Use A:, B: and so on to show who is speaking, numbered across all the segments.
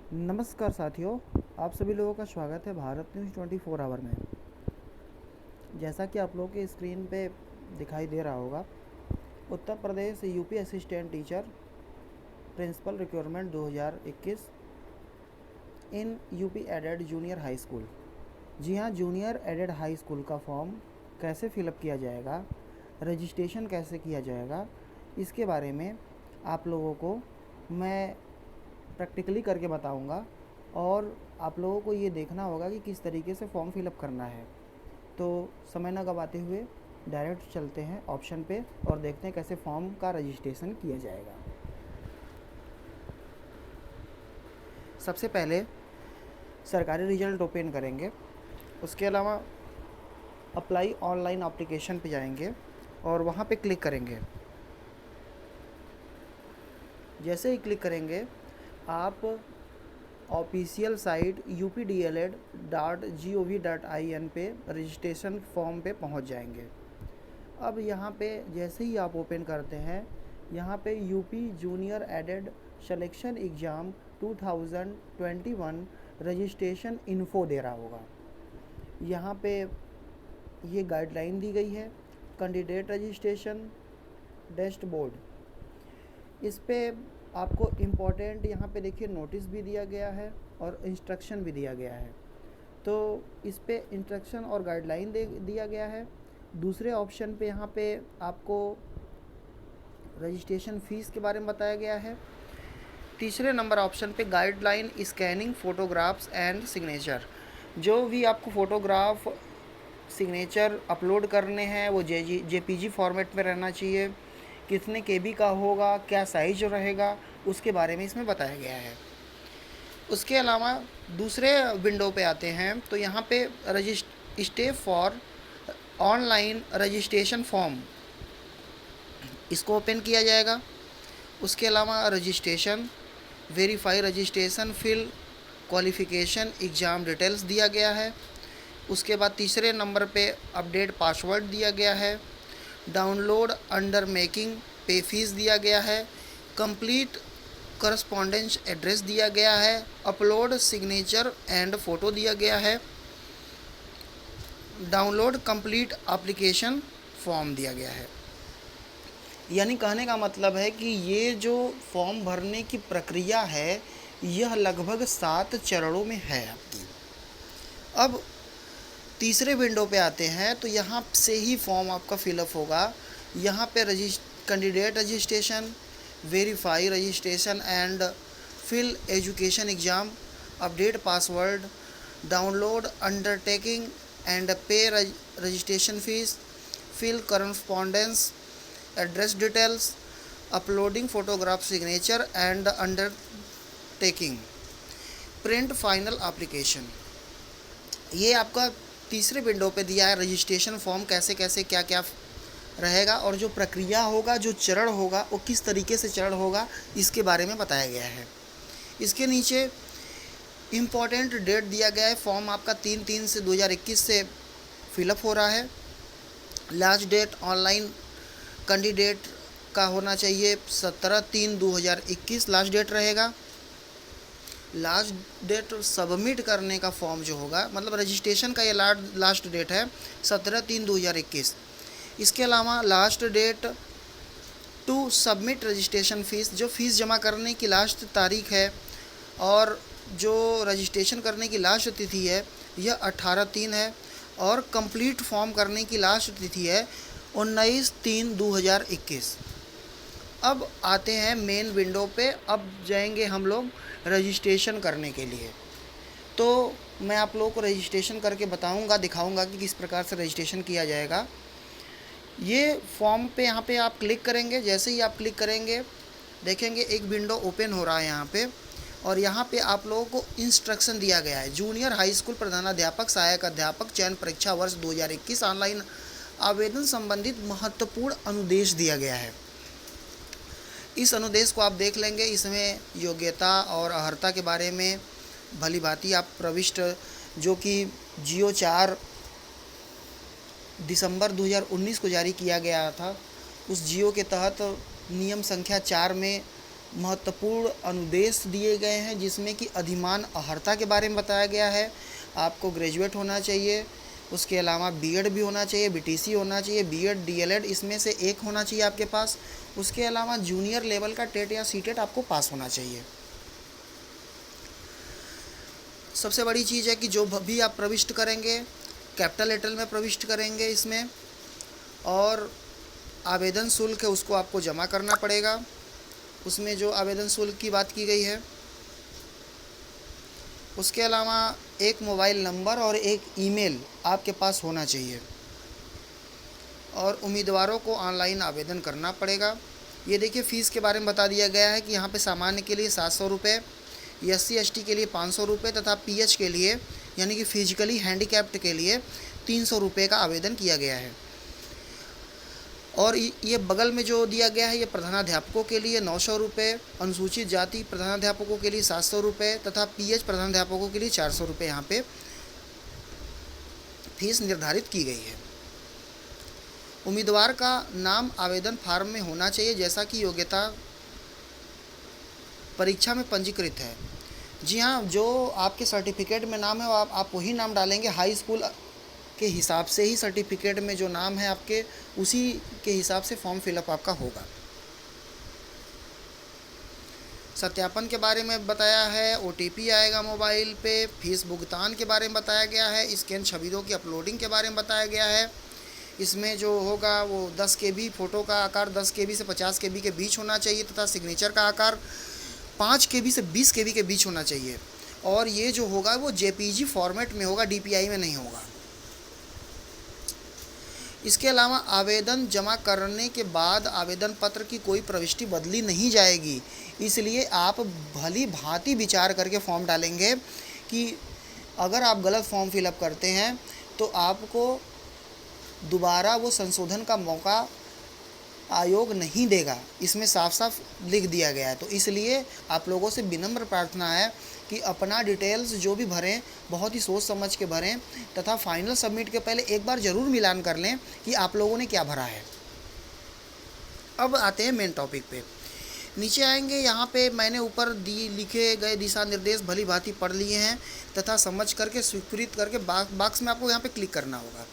A: नमस्कार साथियों, आप सभी लोगों का स्वागत है भारत न्यूज़ 24 आवर में। जैसा कि आप लोगों की स्क्रीन पे दिखाई दे रहा होगा, Uttar Pradesh UP assistant teacher principal requirement 2021 in UP aided junior high school. जी हाँ, जूनियर एडेड हाई स्कूल का फॉर्म कैसे फिलअप किया जाएगा, रजिस्ट्रेशन कैसे किया जाएगा, इसके बारे में आप लोगों को मैं प्रैक्टिकली करके बताऊंगा। और आप लोगों को ये देखना होगा कि किस तरीके से फॉर्म फिलअप करना है। तो समय न गवाते हुए डायरेक्ट चलते हैं ऑप्शन पे और देखते हैं कैसे फॉर्म का रजिस्ट्रेशन किया जाएगा। सबसे पहले सरकारी रिजल्ट ओपन करेंगे, उसके अलावा अप्लाई ऑनलाइन एप्लीकेशन पे जाएंगे और वहाँ पे क्लिक करेंगे। जैसे ही क्लिक करेंगे आप ऑफिशियल साइट updled.gov.in पे रजिस्ट्रेशन फॉर्म पे पहुंच जाएंगे। अब यहाँ पे जैसे ही आप ओपन करते हैं, यहाँ पे UP junior aided selection exam 2021 registration info दे रहा होगा। यहाँ पे ये गाइडलाइन दी गई है, कैंडिडेट रजिस्ट्रेशन डैशबोर्ड। इस पे आपको इम्पोर्टेंट यहाँ पे देखिए नोटिस भी दिया गया है और इंस्ट्रक्शन भी दिया गया है। तो इस पे इंस्ट्रक्शन और गाइडलाइन दिया गया है। दूसरे ऑप्शन पे यहाँ पे आपको रजिस्ट्रेशन फ़ीस के बारे में बताया गया है। तीसरे नंबर ऑप्शन पे guideline scanning photographs and signature. जो भी आपको फ़ोटोग्राफ सिग्नेचर अपलोड करने हैं वो जेपीजी फॉर्मेट में रहना चाहिए। कितने केबी का होगा, क्या साइज रहेगा, उसके बारे में इसमें बताया गया है। उसके अलावा दूसरे विंडो पे आते हैं तो यहाँ पे step for online registration form, इसको ओपन किया जाएगा। उसके अलावा registration, verify registration, fill qualification, exam details दिया गया है। उसके बाद तीसरे नंबर पे अपडेट पासवर्ड दिया गया है। डाउनलोड अंडर मेकिंग, पे फीस दिया गया है। कंप्लीट करस्पॉन्डेंस एड्रेस दिया गया है। अपलोड सिग्नेचर एंड फ़ोटो दिया गया है। डाउनलोड कंप्लीट एप्लीकेशन फॉर्म दिया गया है। यानी कहने का मतलब है कि ये जो फॉर्म भरने की प्रक्रिया है यह लगभग 7 चरणों में है आपकी। अब तीसरे विंडो पे आते हैं तो यहाँ से ही फॉर्म आपका फिलअप होगा। यहाँ पे candidate registration, verify registration and fill education exam, update password, download undertaking and pay registration fees, fill correspondence address details, uploading photograph signature and undertaking, print final application. ये आपका तीसरे विंडो पे दिया है रजिस्ट्रेशन फॉर्म कैसे कैसे क्या क्या रहेगा और जो प्रक्रिया होगा, जो चरण होगा वो किस तरीके से चरण होगा, इसके बारे में बताया गया है। इसके नीचे इम्पॉर्टेंट डेट दिया गया है। फॉर्म आपका 3/3 से 2021 से फिलअप हो रहा है। लास्ट डेट ऑनलाइन कैंडिडेट का होना चाहिए 17/3/2021 लास्ट डेट रहेगा। लास्ट डेट सबमिट करने का फॉर्म जो होगा, मतलब रजिस्ट्रेशन का ये लास्ट डेट है 17/3/2021। इसके अलावा last date to submit registration fees, जो फ़ीस जमा करने की लास्ट तारीख है और जो रजिस्ट्रेशन करने की लास्ट तिथि है यह 18/3 है और कंप्लीट फॉर्म करने की लास्ट तिथि है 19/3/2021। अब आते हैं मेन विंडो पे। अब जाएंगे हम लोग रजिस्ट्रेशन करने के लिए। तो मैं आप लोगों को रजिस्ट्रेशन करके बताऊंगा, दिखाऊंगा कि किस प्रकार से रजिस्ट्रेशन किया जाएगा। ये फॉर्म पे यहाँ पे आप क्लिक करेंगे। जैसे ही आप क्लिक करेंगे देखेंगे एक विंडो ओपन हो रहा है यहाँ पे, और यहाँ पे आप लोगों को इंस्ट्रक्शन दिया गया है। जूनियर हाई स्कूल प्रधानाध्यापक, सहायक अध्यापक चयन परीक्षा वर्ष 2021 ऑनलाइन आवेदन संबंधित महत्वपूर्ण अनुदेश दिया गया है। इस अनुदेश को आप देख लेंगे। इसमें योग्यता और अर्हता के बारे में भली भांति आप प्रविष्ट, जो कि जियो 4 दिसंबर 2019 को जारी किया गया था, उस जियो के तहत नियम संख्या 4 में महत्वपूर्ण अनुदेश दिए गए हैं, जिसमें कि अधिमान अर्हता के बारे में बताया गया है। आपको ग्रेजुएट होना चाहिए, उसके अलावा बीएड भी होना चाहिए, बीटीसी होना चाहिए, बीएड डीएलएड इसमें से एक होना चाहिए आपके पास। उसके अलावा जूनियर लेवल का टेट या सीटेट आपको पास होना चाहिए। सबसे बड़ी चीज़ है कि जो भी आप प्रविष्ट करेंगे कैपिटल लेटर में प्रविष्ट करेंगे इसमें, और आवेदन शुल्क है उसको आपको जमा करना पड़ेगा। उसमें जो आवेदन शुल्क की बात की गई है, उसके अलावा एक मोबाइल नंबर और एक ईमेल आपके पास होना चाहिए, और उम्मीदवारों को ऑनलाइन आवेदन करना पड़ेगा। ये देखिए फ़ीस के बारे में बता दिया गया है कि यहाँ पे सामान्य के लिए 700 रुपये, SC/ST के लिए 500 रुपये तथा PH के लिए यानी कि फिजिकली हैंडीकैप्ड के लिए 300 रुपये का आवेदन किया गया है। और ये बगल में जो दिया गया है ये प्रधानाध्यापकों के लिए 900 रुपये, अनुसूचित जाति प्रधानाध्यापकों के लिए 700 रुपये तथा PH प्रधानाध्यापकों के लिए 400 रुपये यहाँ पे फीस निर्धारित की गई है। उम्मीदवार का नाम आवेदन फार्म में होना चाहिए जैसा कि योग्यता परीक्षा में पंजीकृत है। जी हाँ, जो आपके सर्टिफिकेट में नाम है वो आप वही नाम डालेंगे। हाई स्कूल के हिसाब से ही सर्टिफिकेट में जो नाम है आपके, उसी के हिसाब से फॉर्म फिलअप आपका होगा। सत्यापन के बारे में बताया है, OTP आएगा मोबाइल पे, फीस भुगतान के बारे में बताया गया है, स्कैन छवियों की अपलोडिंग के बारे में बताया गया है। इसमें जो होगा वो 10 KB, फ़ोटो का आकार 10 KB से 50 KB के बीच होना चाहिए तथा सिग्नेचर का आकार 5 KB से 20 KB के बीच होना चाहिए। और ये जो होगा वो JPG फॉर्मेट में होगा, DPI में नहीं होगा। इसके अलावा आवेदन जमा करने के बाद आवेदन पत्र की कोई प्रविष्टि बदली नहीं जाएगी, इसलिए आप भली भांति विचार करके फॉर्म डालेंगे कि अगर आप गलत फॉर्म फिलअप करते हैं तो आपको दोबारा वो संशोधन का मौका आयोग नहीं देगा। इसमें साफ साफ लिख दिया गया है। तो इसलिए आप लोगों से विनम्र प्रार्थना है कि अपना डिटेल्स जो भी भरें बहुत ही सोच समझ के भरें तथा फाइनल सबमिट के पहले एक बार ज़रूर मिलान कर लें कि आप लोगों ने क्या भरा है। अब आते हैं मेन टॉपिक पे। नीचे आएंगे, यहाँ पे मैंने ऊपर लिखे गए दिशा निर्देश भली भांति पढ़ लिए हैं तथा समझ करके स्वीकृत करके बॉक्स में आपको यहाँ पे क्लिक करना होगा।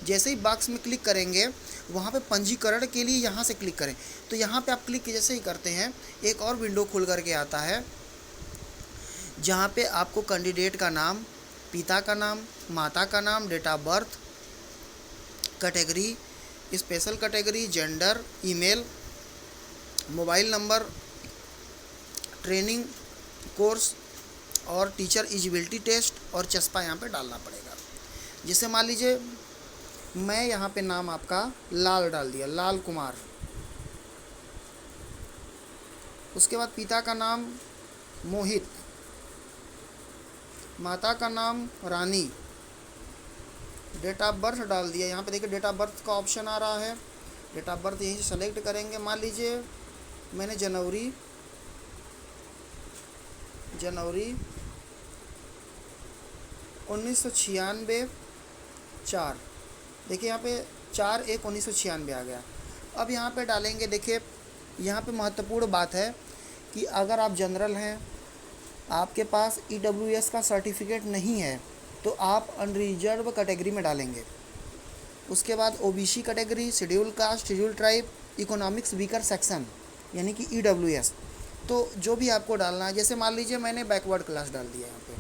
A: जैसे ही बॉक्स में क्लिक करेंगे वहाँ पे पंजीकरण के लिए यहाँ से क्लिक करें। तो यहाँ पे आप क्लिक जैसे ही करते हैं एक और विंडो खुल करके आता है, जहाँ पे आपको कैंडिडेट का नाम, पिता का नाम, माता का नाम, date of birth, category, special category, gender, email, mobile number, training course और टीचर एलिजिबिलिटी टेस्ट और चस्पा यहाँ पे डालना पड़ेगा। जैसे मान लीजिए मैं यहाँ पे नाम आपका लाल डाल दिया, लाल कुमार। उसके बाद पिता का नाम मोहित, माता का नाम रानी, डेट ऑफ बर्थ डाल दिया। यहाँ पे देखिए डेट ऑफ बर्थ का ऑप्शन आ रहा है, डेट ऑफ बर्थ यहीं से सेलेक्ट करेंगे। मान लीजिए मैंने जनवरी 1996 4, देखिए यहाँ पे 4/1/1996 आ गया। अब यहाँ पे डालेंगे, देखिए यहाँ पे महत्वपूर्ण बात है कि अगर आप जनरल हैं, आपके पास EWS का सर्टिफिकेट नहीं है तो आप अनरिजर्व कैटेगरी में डालेंगे। उसके बाद OBC category, schedule caste, schedule tribe, economics weaker section यानी कि EWS। तो जो भी आपको डालना है, जैसे मान लीजिए मैंने बैकवर्ड क्लास डाल दिया यहाँ पे।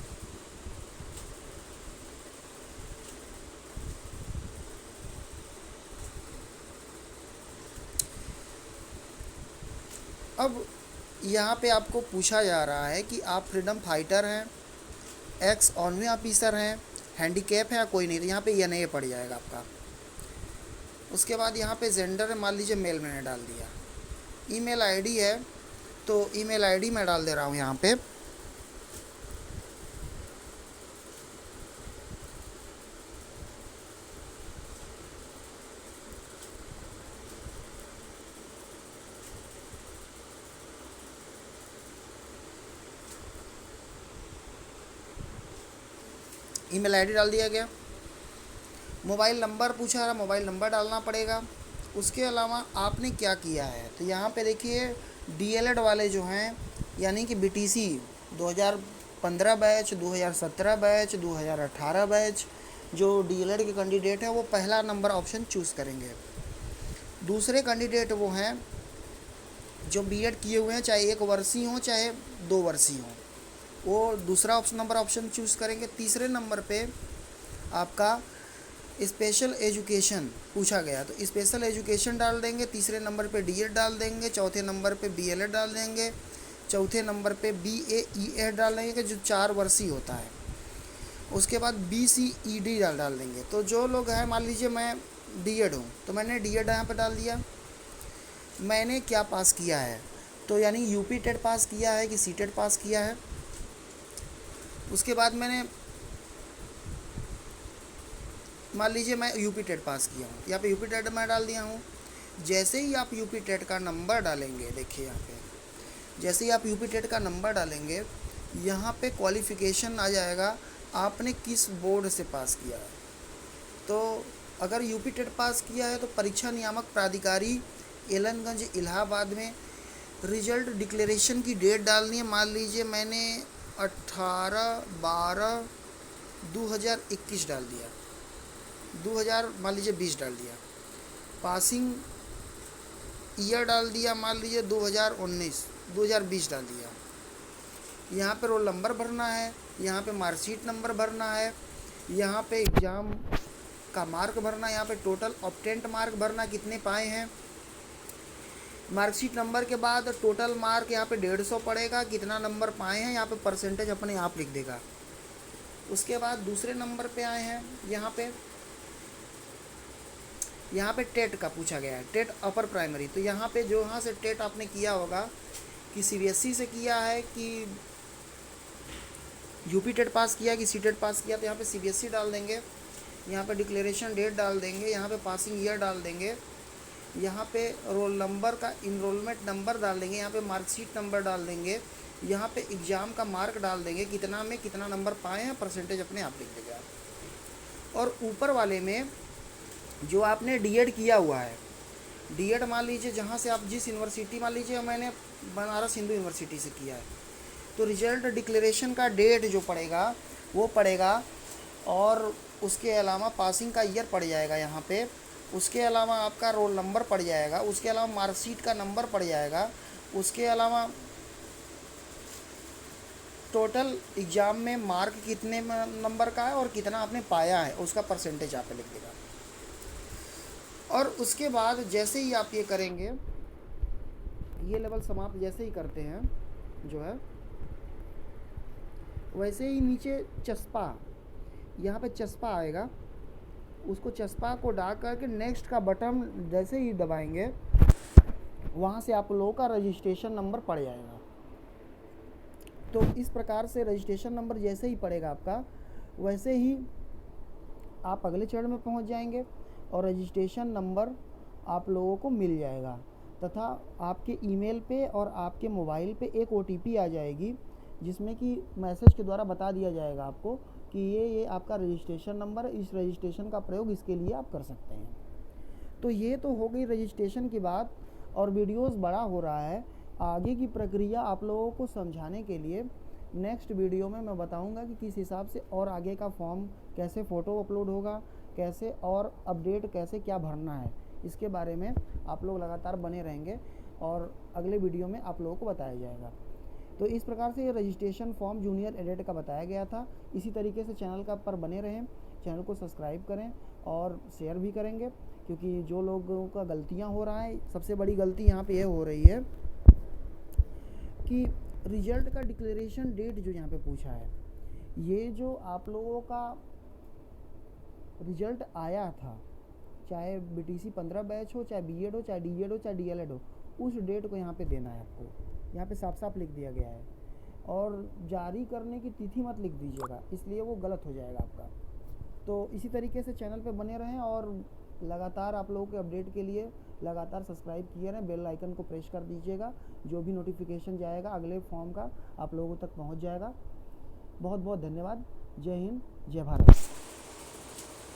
A: अब यहाँ पे आपको पूछा जा रहा है कि आप फ्रीडम फाइटर हैं, एक्स ऑनवी ऑफिसर हैं, हैंडीकैप है या कोई नहीं, तो यहाँ पे NA पड़ जाएगा आपका। उसके बाद यहाँ पे जेंडर मान लीजिए मेल मैंने डाल दिया। ईमेल आईडी है तो ईमेल आईडी मैं डाल दे रहा हूँ यहाँ पे। ईमेल आईडी डाल दिया गया। मोबाइल नंबर पूछा रहा, मोबाइल नंबर डालना पड़ेगा। उसके अलावा आपने क्या किया है, तो यहाँ पे देखिए डीएलएड वाले जो हैं यानी कि बीटीसी 2015 बैच, 2017 बैच, 2018 बैच, जो डीएलएड के कैंडिडेट हैं वो पहला नंबर ऑप्शन चूज़ करेंगे। दूसरे कैंडिडेट वो हैं जो बीएड किए हुए हैं, चाहे 1 वर्षीय हों चाहे 2 वर्षीय हों, वो दूसरा नंबर ऑप्शन चूज़ करेंगे। तीसरे नंबर पे आपका स्पेशल एजुकेशन पूछा गया तो स्पेशल एजुकेशन डाल देंगे। तीसरे नंबर पे डीएड डाल देंगे। चौथे नंबर पे बीएलएड डाल देंगे। चौथे नंबर पे बीएईएड डाल देंगे जो 4 वर्षीय होता है। उसके बाद बीसीईडी डाल देंगे। तो जो लोग हैं, मान लीजिए मैं डीएड हूँ तो मैंने डीएड यहाँ पे डाल दिया। मैंने क्या पास किया है, तो यानी यूपी टेट पास किया है कि सीटेट पास किया है। उसके बाद मैंने मान लीजिए मैं यूपी टेट पास किया हूँ, यहाँ पे यूपी टेट मैं डाल दिया हूँ। जैसे ही आप यूपी टेट का नंबर डालेंगे, देखिए यहाँ पे जैसे ही आप यूपी टेट का नंबर डालेंगे यहाँ पे क्वालिफ़िकेशन आ जाएगा आपने किस बोर्ड से पास किया है। तो अगर यूपी टेट पास किया है तो परीक्षा नियामक प्राधिकारी एलनगंज इलाहाबाद में रिजल्ट डिक्लेरेशन की डेट डालनी है। मान लीजिए मैंने 18/12/2021 डाल दिया, 2000 मान लीजिए 20 डाल दिया। पासिंग ईयर डाल दिया, मान लीजिए 2020 डाल दिया। यहाँ पे रोल नंबर भरना है, यहाँ पे मार्कशीट नंबर भरना है, यहाँ पे एग्ज़ाम का मार्क भरना है, यहाँ पे टोटल ऑब्टेंट मार्क भरना कितने पाए हैं। मार्कशीट नंबर के बाद टोटल मार्क यहाँ पे 150 पड़ेगा, कितना नंबर पाए हैं यहाँ पे परसेंटेज अपने आप लिख देगा। उसके बाद दूसरे नंबर पे आए हैं, यहाँ पे टेट का पूछा गया है, टेट अपर प्राइमरी। तो यहाँ पे जो यहाँ से टेट आपने किया होगा कि सीबीएसई से किया है कि यूपी टेट पास किया कि सी टेट पास किया, तो यहाँ पे सीबीएसई डाल देंगे। यहाँ पे डिक्लेरेशन डेट डाल देंगे, यहाँ पे पासिंग ईयर डाल देंगे, यहाँ पे रोल नंबर का इनरोलमेंट नंबर डाल देंगे, यहाँ पे मार्कशीट नंबर डाल देंगे, यहाँ पे एग्ज़ाम का मार्क डाल देंगे, कितना में कितना नंबर पाए हैं परसेंटेज अपने आप लिख देगा। और ऊपर वाले में जो आपने डीएड किया हुआ है, डीएड मान लीजिए जहाँ से आप जिस यूनिवर्सिटी, मान लीजिए मैंने बनारस हिंदू यूनिवर्सिटी से किया है, तो रिजल्ट डिक्लेरेशन का डेट जो पड़ेगा वो पड़ेगा, और उसके अलावा पासिंग का ईयर पड़ जाएगा यहाँ पे, उसके अलावा आपका रोल नंबर पड़ जाएगा, उसके अलावा मार्कशीट का नंबर पड़ जाएगा, उसके अलावा टोटल एग्ज़ाम में मार्क कितने नंबर का है और कितना आपने पाया है उसका परसेंटेज यहाँ पे लिख देगा। और उसके बाद जैसे ही आप ये करेंगे, ये लेवल समाप्त जैसे ही करते हैं जो है, वैसे ही नीचे चस्पा, यहाँ पे चस्पा आएगा, उसको चस्पा को डाल करके नेक्स्ट का बटन जैसे ही दबाएंगे वहाँ से आप लोगों का रजिस्ट्रेशन नंबर पड़ जाएगा। तो इस प्रकार से रजिस्ट्रेशन नंबर जैसे ही पड़ेगा आपका, वैसे ही आप अगले चरण में पहुँच जाएंगे और रजिस्ट्रेशन नंबर आप लोगों को मिल जाएगा, तथा आपके ईमेल पे और आपके मोबाइल पे एक ओटीपी आ जाएगी जिसमें कि मैसेज के द्वारा बता दिया जाएगा आपको कि ये आपका रजिस्ट्रेशन नंबर है, इस रजिस्ट्रेशन का प्रयोग इसके लिए आप कर सकते हैं। तो ये तो हो गई रजिस्ट्रेशन की बात, और वीडियोस बड़ा हो रहा है। आगे की प्रक्रिया आप लोगों को समझाने के लिए नेक्स्ट वीडियो में मैं बताऊंगा कि किस हिसाब से और आगे का फॉर्म कैसे फ़ोटो अपलोड होगा, कैसे और अपडेट कैसे क्या भरना है, इसके बारे में आप लोग लगातार बने रहेंगे और अगले वीडियो में आप लोगों को बताया जाएगा। तो इस प्रकार से ये रजिस्ट्रेशन फॉर्म जूनियर एडेड का बताया गया था। इसी तरीके से चैनल का पर बने रहें, चैनल को सब्सक्राइब करें और शेयर भी करेंगे, क्योंकि जो लोगों का गलतियां हो रहा है, सबसे बड़ी गलती यहाँ पे ये हो रही है कि रिजल्ट का डिक्लेरेशन डेट जो यहाँ पे पूछा है, ये जो आप लोगों का रिजल्ट आया था, चाहे बीटीसी 15 बैच हो, चाहे बीएड हो, चाहे डीएड हो, चाहे डीएलएड हो, उस डेट को यहाँ पे देना है आपको। यहाँ पे साफ साफ लिख दिया गया है, और जारी करने की तिथि मत लिख दीजिएगा, इसलिए वो गलत हो जाएगा आपका। तो इसी तरीके से चैनल पे बने रहें और लगातार आप लोगों के अपडेट के लिए लगातार सब्सक्राइब किए रहें, बेल आइकन को प्रेस कर दीजिएगा, जो भी नोटिफिकेशन जाएगा अगले फॉर्म का आप लोगों तक पहुँच जाएगा। बहुत बहुत धन्यवाद। जय हिंद, जय भारत।